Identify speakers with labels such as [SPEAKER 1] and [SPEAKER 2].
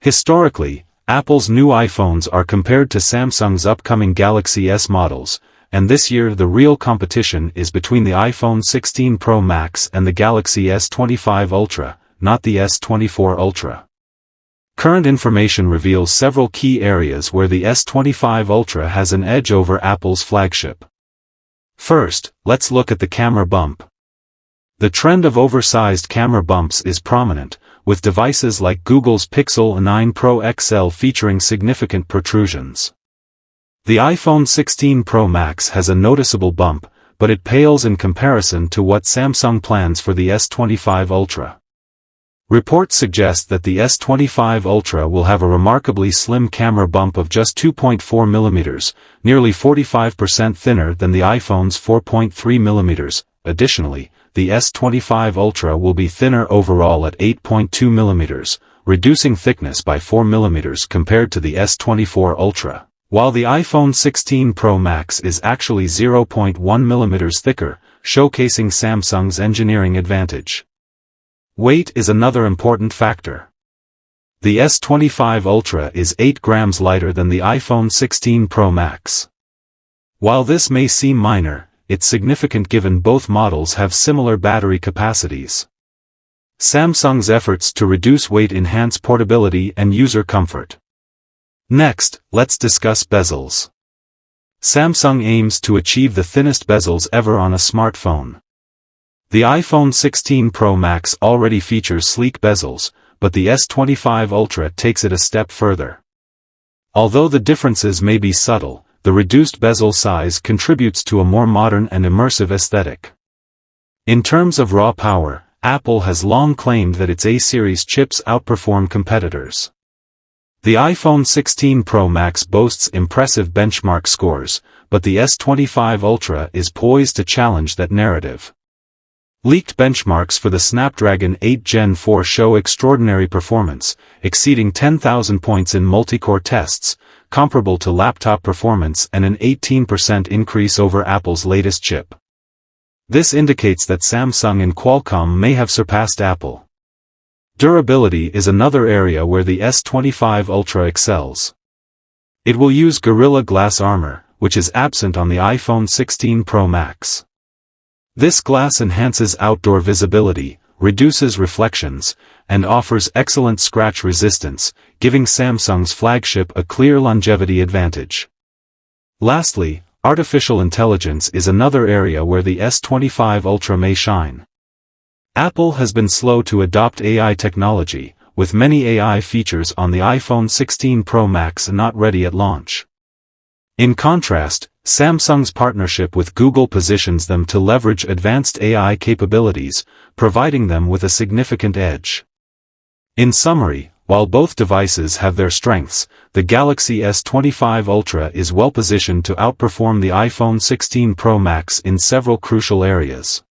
[SPEAKER 1] Historically, Apple's new iPhones are compared to Samsung's upcoming Galaxy S models, and this year the real competition is between the iPhone 16 Pro Max and the Galaxy S25 Ultra, not the S24 Ultra. Current information reveals several key areas where the S25 Ultra has an edge over Apple's flagship. First, let's look at the camera bump. The trend of oversized camera bumps is prominent, with devices like Google's Pixel 9 Pro XL featuring significant protrusions. The iPhone 16 Pro Max has a noticeable bump, but it pales in comparison to what Samsung plans for the S25 Ultra. Reports suggest that the S25 Ultra will have a remarkably slim camera bump of just 2.4 mm, nearly 45% thinner than the iPhone's 4.3 mm. Additionally, the S25 Ultra will be thinner overall at 8.2 mm, reducing thickness by 4 mm compared to the S24 Ultra, while the iPhone 16 Pro Max is actually 0.1 mm thicker, showcasing Samsung's engineering advantage. Weight is another important factor. The S25 Ultra is 8 grams lighter than the iPhone 16 Pro Max. While this may seem minor, it's significant given both models have similar battery capacities. Samsung's efforts to reduce weight enhance portability and user comfort. Next, let's discuss bezels. Samsung aims to achieve the thinnest bezels ever on a smartphone. The iPhone 16 Pro Max already features sleek bezels, but the S25 Ultra takes it a step further. Although the differences may be subtle, the reduced bezel size contributes to a more modern and immersive aesthetic. In terms of raw power, Apple has long claimed that its A-series chips outperform competitors. The iPhone 16 Pro Max boasts impressive benchmark scores, but the S25 Ultra is poised to challenge that narrative. Leaked benchmarks for the Snapdragon 8 Gen 4 show extraordinary performance, exceeding 10,000 points in multi-core tests, comparable to laptop performance and an 18% increase over Apple's latest chip. This indicates that Samsung and Qualcomm may have surpassed Apple. Durability is another area where the S25 Ultra excels. It will use Gorilla Glass armor, which is absent on the iPhone 16 Pro Max. This glass enhances outdoor visibility, reduces reflections, and offers excellent scratch resistance, giving Samsung's flagship a clear longevity advantage. Lastly, artificial intelligence is another area where the S25 Ultra may shine. Apple has been slow to adopt AI technology, with many AI features on the iPhone 16 Pro Max not ready at launch. In contrast, Samsung's partnership with Google positions them to leverage advanced AI capabilities, providing them with a significant edge. In summary, while both devices have their strengths, the Galaxy S25 Ultra is well positioned to outperform the iPhone 16 Pro Max in several crucial areas.